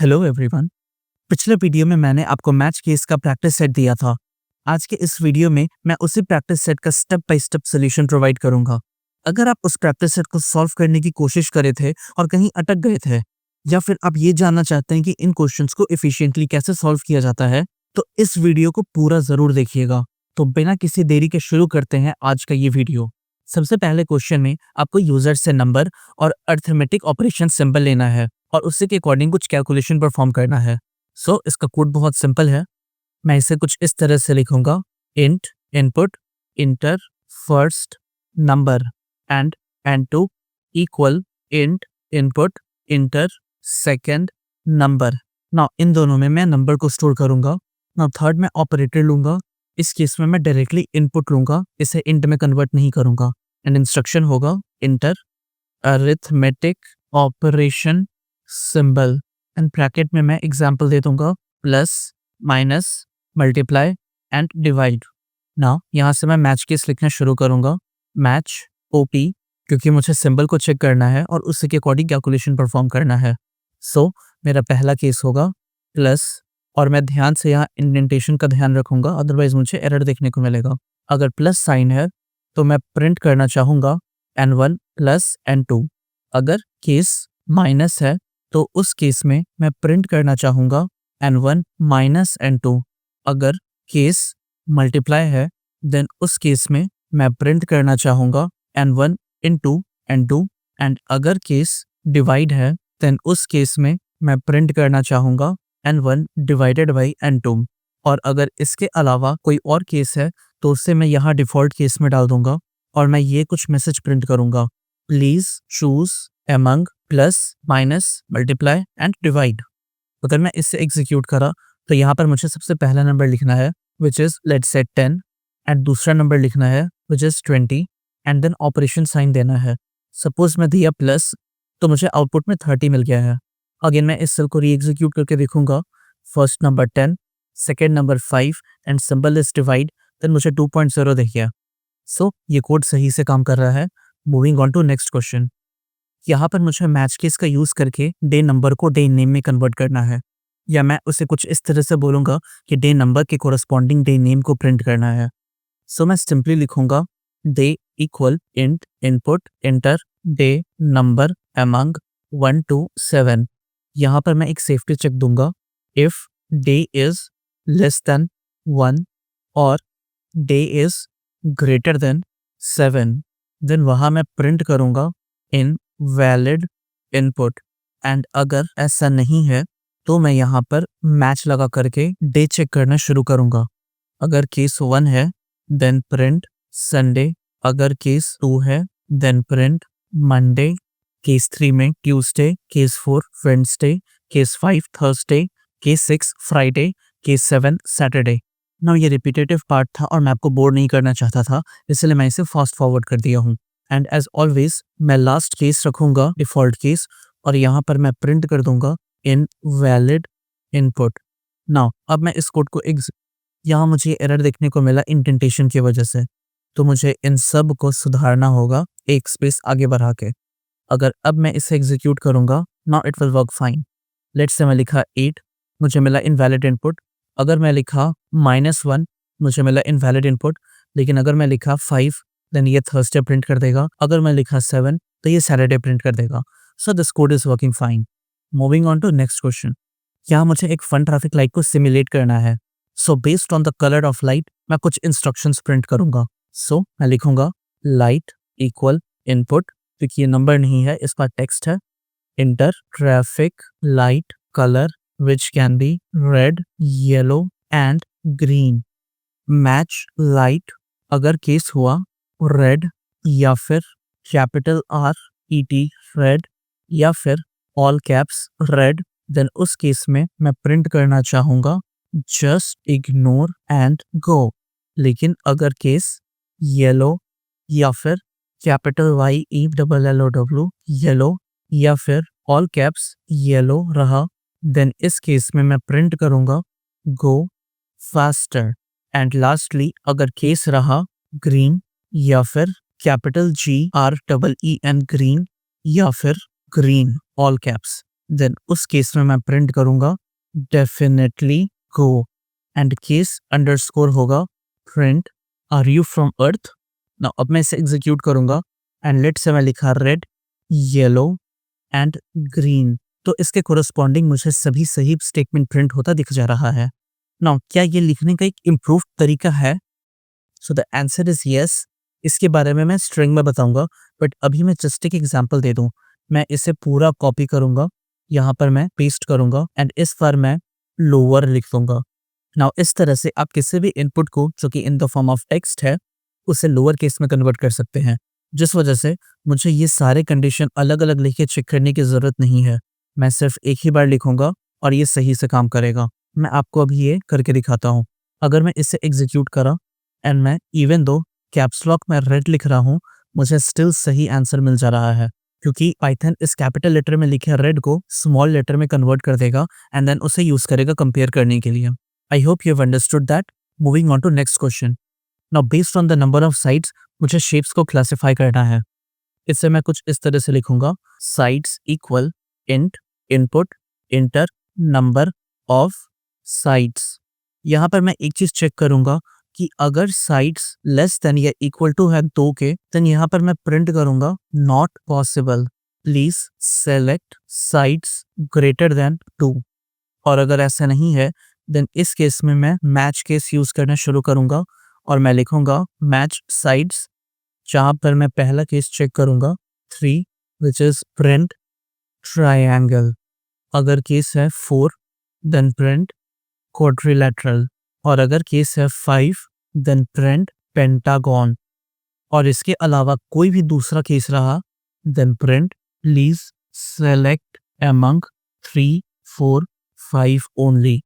Hello everyone. पिछले video में मैंने आपको मैच केस का प्रैक्टिस सेट दिया था। आज के इस वीडियो में मैं उसी प्रैक्टिस सेट का step by step solution provide करूंगा। अगर आप उस प्रैक्टिस सेट को सॉल्व करने की कोशिश करे थे और कहीं अटक गए थे, या फिर आप ये जानना चाहते हैं कि इन क्वेश्चंस को एफिशिएंटली कैसे सॉल्व किया जाता है, तो इस वीडियो को पूरा जरूर देखिएगा। तो बिना किसी देरी के शुरू करते हैं आज का ये वीडियो। सबसे पहले क्वेश्चन में आपको यूजर से नंबर और अरिथमेटिक ऑपरेशन सिंबल लेना है और उसी के अकॉर्डिंग कुछ कैलकुलेशन परफॉर्म करना है। इसका कोड बहुत सिंपल है। मैं इसे कुछ इस तरह से लिखूंगा: int input inter first number and n2 equal int input inter second number. Now in दोनों में मैं नंबर को स्टोर करूंगा। नाउ थर्ड में ऑपरेटर लूंगा। इस केस में मैं डायरेक्टली इनपुट लूंगा, इसे इंट में कन्वर्ट नहीं करूंगा। एंड इंस्ट्रक्शन होगा inter arithmetic operation symbol and bracket में मैं एग्जांपल दे दूंगा plus minus multiply and divide. Now यहाँ से मैं मैच केस लिखना शुरू करूंगा। मैच ओपी, क्योंकि मुझे सिंबल को चेक करना है और उसी के अकॉर्डिंग कैलकुलेशन परफॉर्म करना है। मेरा पहला केस होगा प्लस, और मैं ध्यान से यहाँ इंडेंटेशन का ध्यान रखूंगा, अदरवाइज मुझे एरर देखने को मिलेगा। अगर प्लस साइन है तो मैं प्रिंट करना चाहूंगा n1 प्लस n2। अगर केस माइनस है तो उस केस में मैं प्रिंट करना चाहूंगा n1 माइनस n2। अगर केस मल्टीप्लाई है देन उस केस में मैं प्रिंट करना चाहूंगा n1 इंटू n2। एंड अगर केस डिवाइड है देन उस केस में मैं प्रिंट करना चाहूंगा n1 डिवाइडेड बाई n2। और अगर इसके अलावा कोई और केस है तो उससे मैं यहाँ डिफ़ॉल्ट केस में डाल दूंगा और मैं ये कुछ मैसेज प्रिंट करूंगा: please choose among plus minus multiply and divide. अगर मैं इससे एग्जीक्यूट करा तो यहाँ पर मुझे सबसे पहला नंबर लिखना है which is let's say 10, and दूसरा नंबर लिखना है which is 20, and then operation sign देना है। सपोज मैं दिया प्लस तो मुझे आउटपुट में 30 मिल गया है। अगेन मैं इस सेल को री एग्जीक्यूट करके देखूंगा। First number 10, second number 5 and symbol is divide, then मुझे 2.0 दिख गया। ये कोड सही से काम कर रहा है। Moving on to next question. यहाँ पर मुझे मैच केस का यूज करके डे नंबर को डे नेम में कन्वर्ट करना है, या मैं उसे कुछ इस तरह से बोलूंगा कि डे नंबर के कोरस्पॉन्डिंग डे नेम को प्रिंट करना है। मैं सिंपली लिखूंगा day equal int input enter day number among 1 to 7। यहाँ पर मैं एक सेफ्टी चेक दूंगा। If day is less than 1 और day is greater than 7, then वहाँ मैं प्रिंट करूंगा इन वैलिड इनपुट। एंड अगर ऐसा नहीं है तो मैं यहाँ पर मैच लगा करके डे चेक करना शुरू करूंगा। अगर केस 1 है देन प्रिंट संडे, अगर केस 2 है देन प्रिंट मंडे, केस 3 में Tuesday, case 4 Wednesday, case 5 Thursday, case 6 Friday, case 7 Saturday. ना ये रिपीटेटिव पार्ट था और मैं आपको बोर नहीं करना चाहता था, इसलिए मैं इसे फास्ट फॉरवर्ड कर दिया हूँ। एंड एज ऑलवेज मैं लास्ट केस रखूंगा डिफॉल्ट केस, और यहाँ पर मैं प्रिंट कर दूंगा इन वैलिड इनपुट। नाउ अब मैं इस कोड को यहाँ मुझे एरर देखने को मिला इंडेंटेशन की वजह से, तो मुझे इन सब को सुधारना होगा एक स्पेस आगे बढ़ा के। अगर अब मैं इसे एग्जीक्यूट करूंगा, now it will work fine. Let's say मैं लिखा 8, मुझे मिला इनवैलिड इनपुट। अगर मैं लिखा -1, मुझे मिला इनवैलिड इनपुट। लेकिन अगर मैं लिखा 5 देन ये थर्सडे प्रिंट कर देगा। अगर मैं लिखा 7 तो ये सैटरडे प्रिंट कर देगा। This code is working fine. Moving on to next question. यहाँ मुझे एक फन ट्रैफिक लाइट को सिमुलेट करना है। Based on the colour of light मैं कुछ इंस्ट्रक्शंस प्रिंट करूंगा। मैं लिखूंगा लाइट इक्वल इनपुट, क्योंकि ये नंबर नहीं है, इस पर टेक्स्ट है, inter traffic light colour which can be red, yellow and green. Match light अगर केस हुआ red या फिर कैपिटल R-E-T red या फिर all caps red, then उस केस में मैं प्रिंट करना चाहूँगा just ignore and go। लेकिन अगर केस येलो या फिर कैपिटल Y-E-L-L-O-W येलो या फिर all caps येलो रहा, देन इस केस में मैं प्रिंट करूंगा गो फास्टर। एंड लास्टली अगर केस रहा ग्रीन या फिर कैपिटल G-R-E-E-N ग्रीन या फिर ग्रीन ऑल कैप्स, देन उस केस में मैं प्रिंट करूंगा definitely go, and case underscore होगा प्रिंट आर यू फ्रॉम अर्थ। ना अब मैं इसे एग्जीक्यूट करूंगा एंड लेट से मैं लिखा रेड, येलो एंड ग्रीन, तो इसके कोरस्पॉन्डिंग मुझे सभी सही स्टेटमेंट प्रिंट होता दिख जा रहा है। नाउ क्या ये लिखने का एक इम्प्रूव तरीका है? So the answer is yes. इसके बारे में मैं स्ट्रिंग में बताऊंगा, बट अभी मैं जस्ट एक एग्जांपल दे दूं। मैं इसे पूरा कॉपी करूंगा, यहाँ पर मैं पेस्ट करूंगा एंड इस बार मैं लोअर लिख दूंगा। नाउ इस तरह से आप किसी भी इनपुट को जो कि इन द फॉर्म ऑफ टेक्स्ट है उसे लोअर केस में कन्वर्ट कर सकते हैं, जिस वजह से मुझे ये सारे कंडीशन अलग अलग लिख के चेक करने की ज़रूरत नहीं है। मैं सिर्फ एक ही बार लिखूंगा और ये सही से काम करेगा। मैं आपको अभी ये करके दिखाता हूँ। अगर मैं इसे एग्जीक्यूट करा एंड मैं इवन दो कैप्स लॉक में रेड लिख रहा हूँ, मुझे स्टिल सही आंसर मिल जा रहा है, क्योंकि पाइथन इस कैपिटल लेटर में लिखे रेड को स्मॉल लेटर में कन्वर्ट कर देगा एंड देन उसे यूज करेगा कंपेयर करने के लिए। I hope you have understood that. Moving on to next question. Now based on the number of sides मुझे शेप्स को क्लासिफाई करना है। इससे मैं कुछ इस तरह से लिखूंगा, sides equal int input enter number of sides. यहाँ पर मैं एक चीज चेक करूंगा कि अगर साइड्स लेस देन या इक्वल टू है 2 के, देन यहाँ पर मैं प्रिंट करूंगा not possible, please select sides greater than 2। और अगर ऐसा नहीं है देन इस केस में मैं मैच केस यूज करना शुरू करूंगा और मैं लिखूंगा मैच साइड्स, जहां पर मैं पहला केस चेक करूंगा 3 विच इज प्रिंट ट्रायंगल। अगर केस है 4 देन प्रिंट क्वाड्रिलेटरल, और अगर केस है 5 देन प्रिंट पेंटागन, और इसके अलावा कोई भी दूसरा केस रहा then print please select among 3 4 5 only.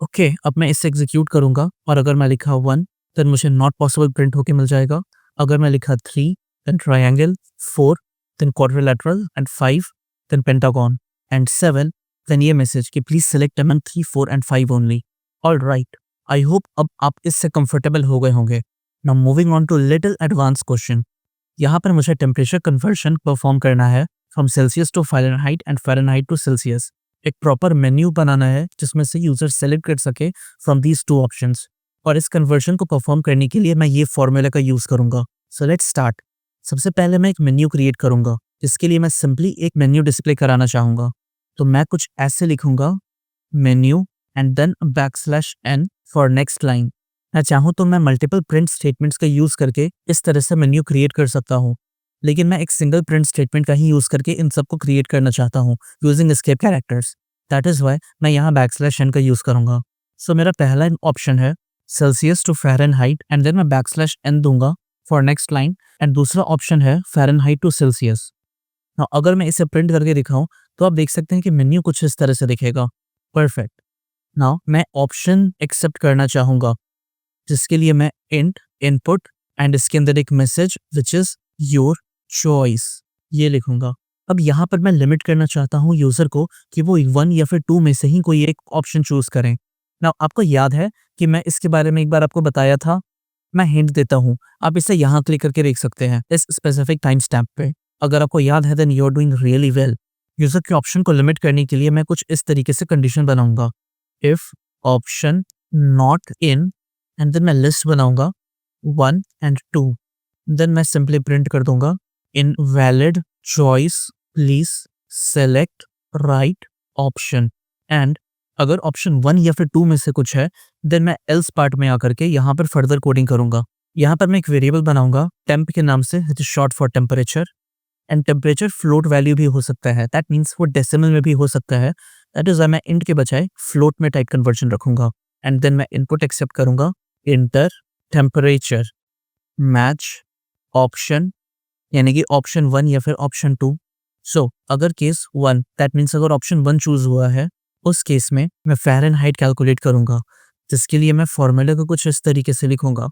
Okay, अब मैं इसे एग्जीक्यूट करूंगा और अगर मैं लिखा 1 देन मुझे नॉट पॉसिबल प्रिंट होके मिल जाएगा। अगर मैं लिखा 3 then triangle, 4 then quadrilateral and 5 then pentagon and 7 then ये मैसेज कि please select among 3 4 and 5 only. All right, I hope अब आप इससे कंफर्टेबल हो गए होंगे। Now moving on to little advance question. यहाँ पर मुझे टेम्परेचर कन्वर्शन परफॉर्म करना है from Celsius to Fahrenheit and Fahrenheit to Celsius. एक प्रॉपर मेन्यू बनाना है जिसमें से यूजर सेलेक्ट कर सके फ्रॉम दीज 2 ऑप्शंस, और इस कन्वर्शन को परफॉर्म करने के लिए मैं ये फॉर्मूला का यूज करूंगा। So let's start. सबसे पहले मैं एक मेन्यू क्रिएट करूंगा, जिसके लिए मैं सिंपली एक मेन्यू डिस्प्ले कराना चाहूंगा। तो मैं कुछ ऐसे लिखूंगा, menu and then \n for next line. मैं चाहूँ तो मैं मल्टीपल प्रिंट स्टेटमेंट्स का यूज करके इस तरह से मेन्यू क्रिएट कर सकता हूँ, लेकिन मैं एक सिंगल प्रिंट स्टेटमेंट का ही यूज करके इन सबको क्रिएट करना चाहता हूँ using escape characters. That is why मैं यहाँ \n का यूज करूंगा। सो मेरा पहला ऑप्शन है Celsius to Fahrenheit and then मैं \n दूंगा फॉर नेक्स्ट लाइन, एंड दूसरा ऑप्शन है फ़ारेनहाइट टू सेल्सियस। नाउ अगर मैं इसे प्रिंट करके दिखाऊं तो आप देख सकते हैं कि मेन्यू कुछ इस तरह से दिखेगा। परफेक्ट। नाउ मैं ऑप्शन एक्सेप्ट करना चाहूंगा, जिसके लिए मैं इंट इनपुट एंड इसके अंदर एक message which is your choice ये लिखूंगा। अब यहाँ पर मैं लिमिट करना चाहता हूँ यूजर को कि वो 1 या फिर 2 में से ही कोई एक ऑप्शन चूज करें। नाउ आपको याद है कि मैं इसके बारे में एक बार आपको बताया था। मैं हिंट देता हूँ, आप इसे यहाँ क्लिक करके देख सकते हैं इस स्पेसिफिक टाइम स्टैम्प पे। अगर आपको याद है then you are doing really well. User के ऑप्शन को लिमिट करने के लिए मैं कुछ इस तरीके से कंडीशन बनाऊंगा, if option not in, and then मैं लिस्ट बनाऊंगा 1 एंड 2, देन मैं सिंपली प्रिंट कर दूंगा invalid choice, please select right option. And अगर ऑप्शन 1 या फिर 2 में से कुछ है देन मैं एल्स पार्ट में आकर के यहाँ पर फर्दर कोडिंग करूंगा। यहाँ पर मैं एक वेरिएबल बनाऊंगा टेम्प के नाम से, which is short for temperature, and temperature float value भी हो सकता है, दैट मीन्स वो डेसिमल में भी हो सकता है। दैट इज मैं इंट के बजाय फ्लोट में टाइप कन्वर्जन रखूंगा, एंड देन मैं इनपुट एक्सेप्ट करूंगा इंटर टेम्परेचर मैच ऑप्शन, यानी कि ऑप्शन 1 या फिर ऑप्शन 2। सो अगर केस 1 दैट मीन्स अगर ऑप्शन 1 चूज हुआ है उस केस में मैं फ़ारेनहाइट कैलकुलेट करूंगा, जिसके लिए मैं फॉर्मूला को कुछ इस तरीके से लिखूंगा,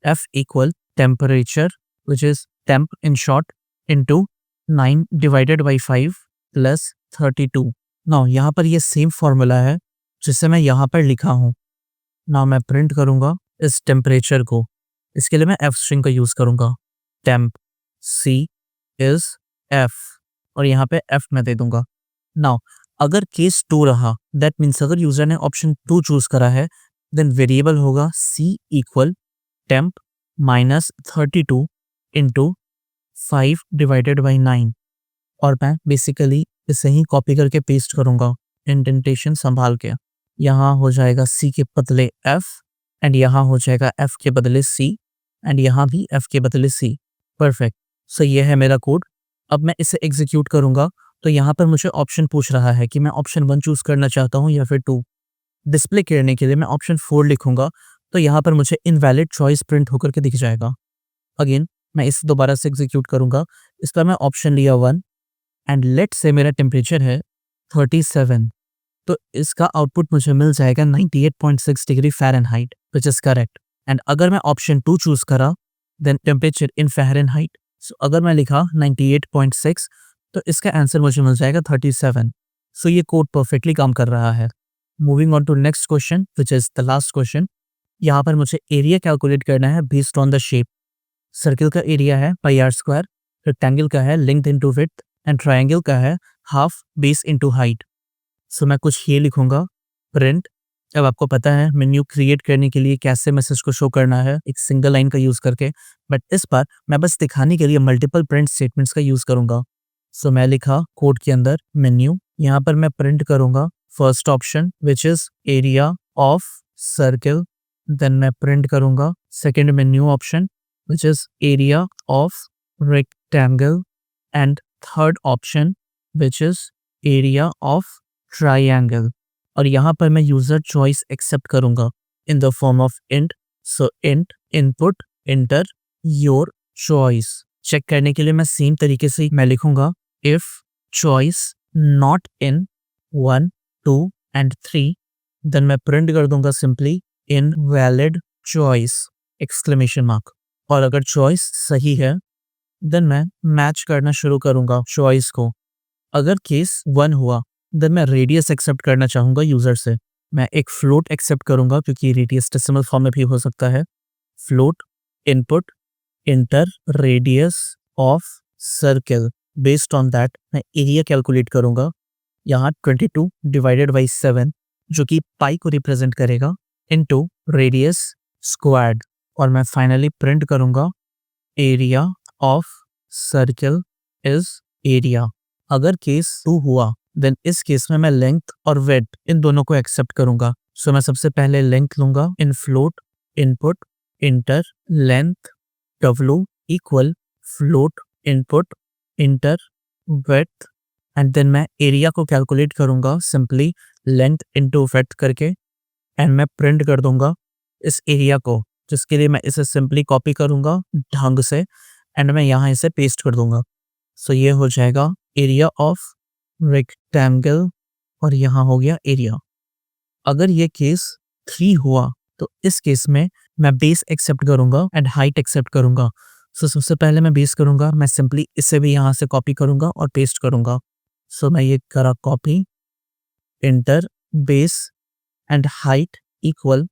F equal temperature which is temp in short into 9 divided by 5 plus 32। Now यहाँ पर ये सेम फॉर्मूला है जिसे मैं यहाँ पर लिखा हूँ। नाउ मैं प्रिंट करूंगा इस टेम्परेचर को, इसके लिए मैं F स्ट्रिंग का यूज करूंगा, टेम्प C इज F, और यहाँ पे F मैं दे दूंगा। नाउ अगर केस 2 रहा, दैट मीन्स अगर यूजर ने ऑप्शन 2 चूज करा है, देन वेरिएबल होगा c equal temp minus 32 into 5 divided by 9। और मैं बेसिकली इसे ही कॉपी करके पेस्ट करूंगा इंडेंटेशन संभाल के। यहाँ हो जाएगा c के बदले f एंड यहाँ हो जाएगा f के बदले c एंड यहाँ भी f के बदले c। परफेक्ट। सो ये है मेरा कोड। अब मैं इसे एग्जीक्यूट करूंगा तो यहाँ पर मुझे ऑप्शन पूछ रहा है कि मैं ऑप्शन 1 चूज करना चाहता हूँ या फिर 2। डिस्प्ले करने के लिए मैं ऑप्शन 4 लिखूंगा तो यहाँ पर मुझे इनवैलिड चॉइस प्रिंट होकर के दिख जाएगा। अगेन मैं इसे दोबारा से एग्जीक्यूट करूंगा। इस पर मैं ऑप्शन लिया 1 एंड लेट से मेरा टेम्परेचर है 37, तो इसका आउटपुट मुझे मिल जाएगा 98.6 degree Fahrenheit, which is correct. And अगर मैं ऑप्शन 2 चूज करा, देन टेम्परेचर इन फ़ारेनहाइट, सो अगर मैं लिखा 98.6 तो इसका आंसर मुझे मिल जाएगा 37। सो ये कोड परफेक्टली काम कर रहा है। Moving on to next question which is the last question. यहाँ पर मुझे एरिया कैलकुलेट करना है based on the shape. Circle का एरिया है पाई आर स्क्वायर, रेक्टेंगल का है length into width and triangle का है half base into height. So मैं कुछ ये लिखूंगा प्रिंट। अब आपको पता है मेन्यू क्रिएट करने के लिए कैसे मैसेज को शो करना है, एक सिंगल लाइन का यूज करके, बट इस बार मैं बस दिखाने के लिए मल्टीपल प्रिंट स्टेटमेंट्स का यूज करूंगा। सो मैं लिखा कोड के अंदर मेन्यू, यहाँ पर मैं प्रिंट करूंगा first option which is area of circle, then मैं प्रिंट करूंगा second menu option which is area of rectangle and third option which is area of triangle. और यहाँ पर मैं यूजर चॉइस एक्सेप्ट करूंगा in the form of int. So int input enter your choice. Check करने के लिए मैं same तरीके से मैं लिखूंगा if choice not in 1 2 and 3, then मैं प्रिंट कर दूंगा simply invalid choice exclamation mark. और अगर चॉइस सही है देन मैं मैच करना शुरू करूंगा चॉइस को। अगर केस 1 हुआ देन मैं रेडियस एक्सेप्ट करना चाहूंगा यूजर से। मैं एक फ्लोट एक्सेप्ट करूंगा क्योंकि रेडियस डेसिमल फॉर्म में भी हो सकता है। Float input inter radius of circle, based on that मैं एरिया कैलकुलेट करूंगा। यहाँ 22 डिवाइडेड बाई 7 जो कि पाई को रिप्रेजेंट करेगा इनटू रेडियस स्क्वायर्ड। और मैं फाइनली प्रिंट करूंगा area of circle is area. अगर केस 2 हुआ देन इस केस में मैं लेंथ और विड्थ इन दोनों को एक्सेप्ट करूंगा। सो मैं सबसे पहले लेंथ लूंगा in float input enter length w equal float input enter width and then मैं एरिया को कैलकुलेट करूंगा सिंपली लेंथ इंटू विड्थ करके एंड मैं प्रिंट कर दूंगा इस एरिया को, जिसके लिए मैं इसे सिंपली कॉपी करूंगा ढंग से एंड मैं यहाँ इसे पेस्ट कर दूंगा। सो ये हो जाएगा एरिया ऑफ रेक्टेंगल और यहाँ हो गया एरिया। अगर ये केस 3 हुआ तो इस केस में मैं बेस एक्सेप्ट करूंगा एंड हाइट एक्सेप्ट करूंगा। सो सबसे पहले मैं बेस करूंगा, मैं सिंपली इसे भी यहाँ से कॉपी करूंगा और पेस्ट करूंगा। सो मैं ये करा copy inter base and height equal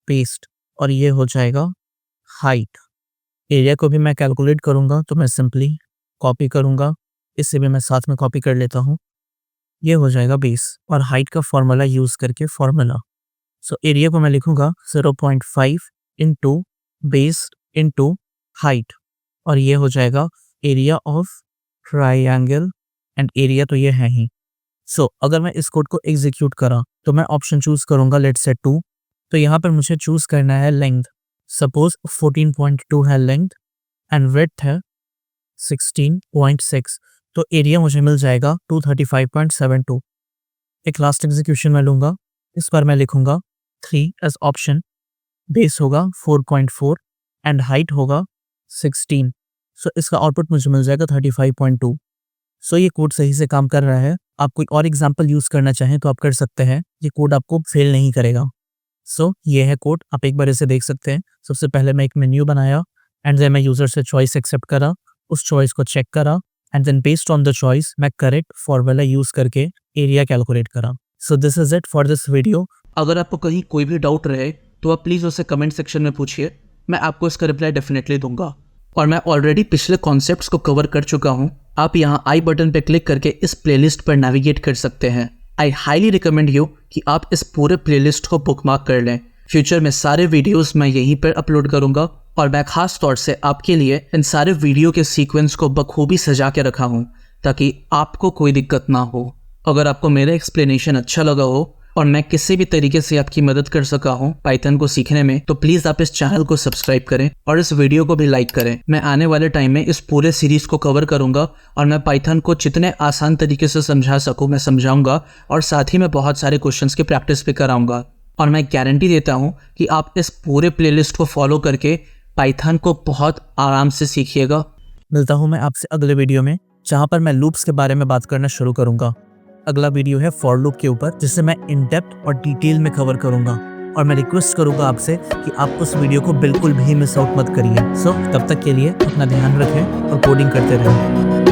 paste और ये हो जाएगा हाइट। एरिया को भी मैं कैलकुलेट करूंगा तो मैं सिंपली कॉपी करूंगा, इसे भी मैं साथ में कॉपी कर लेता हूँ। ये हो जाएगा बेस और हाइट का फॉर्मूला यूज करके फॉर्मूला। सो एरिया को मैं लिखूंगा 0.5 इंटू बेस इंटू हाइट और ये हो जाएगा area of triangle and area तो ये है ही। सो अगर मैं इस कोड को एग्जीक्यूट करा तो मैं ऑप्शन चूज करूंगा लेट्स से 2। तो यहाँ पर मुझे चूज करना है लेंथ। सपोज 14.2 है लेंथ एंड विड्थ है 16.6, तो एरिया मुझे मिल जाएगा 235.72। एक लास्ट एग्जीक्यूशन में लूंगा, इस बार मैं लिखूंगा 3 एज ऑप्शन, बेस होगा 4.4 एंड हाइट होगा 16। सो इसका आउटपुट मुझे मिल जाएगा 35.2। सो ये कोड सही से काम कर रहा है। आप कोई और एग्जाम्पल यूज करना चाहें तो आप कर सकते हैं, ये कोड आपको फेल नहीं करेगा। सो ये है कोड, आप एक बार इसे देख सकते हैं। सबसे पहले मैं एक मेन्यू बनाया एंड देन मैं यूजर से चॉइस एक्सेप्ट करा, उस चॉइस को चेक करा and then based on the choice मैं करेक्ट फॉर्मूला यूज करके एरिया कैलकुलेट करा। So this is it for this video. अगर आपको कहीं कोई भी डाउट रहे तो आप प्लीज़ उसे कमेंट सेक्शन में पूछिए, मैं आपको इसका रिप्लाई डेफिनेटली दूंगा। और मैं ऑलरेडी पिछले कॉन्सेप्ट्स को कवर कर चुका हूँ, आप यहाँ आई बटन पर क्लिक करके इस प्लेलिस्ट पर नेविगेट कर सकते हैं। आई हाईली रिकमेंड यू कि आप इस पूरे प्लेलिस्ट को बुकमार्क कर लें। फ्यूचर में सारे वीडियोस मैं यहीं पर अपलोड करूंगा और मैं खास तौर से आपके लिए इन सारे वीडियो के सीक्वेंस को बखूबी सजा के रखा हूँ ताकि आपको कोई दिक्कत ना हो। अगर आपको मेरा एक्सप्लेनेशन अच्छा लगा हो और मैं किसी भी तरीके से आपकी मदद कर सका हूँ पाइथन को सीखने में, तो प्लीज़ आप इस चैनल को सब्सक्राइब करें और इस वीडियो को भी लाइक करें। मैं आने वाले टाइम में इस पूरे सीरीज़ को कवर करूँगा और मैं पाइथन को जितने आसान तरीके से समझा सकूँ मैं समझाऊँगा और साथ ही मैं बहुत सारे क्वेश्चंस की प्रैक्टिस भी कराऊँगा। और मैं गारंटी देता हूँ कि आप इस पूरे प्लेलिस्ट को फॉलो करके पाइथन को बहुत आराम से सीखिएगा। मिलता हूँ मैं आपसे अगले वीडियो में, जहाँ पर मैं लूप्स के बारे में बात करना शुरू करूँगा। अगला वीडियो है फॉर लूप के ऊपर, जिसे मैं इन डेप्थ और डिटेल में कवर करूँगा और मैं रिक्वेस्ट करूँगा आपसे कि आप उस वीडियो को बिल्कुल भी मिस आउट मत करिए। सो तब तक के लिए अपना ध्यान रखें और कोडिंग करते रहें।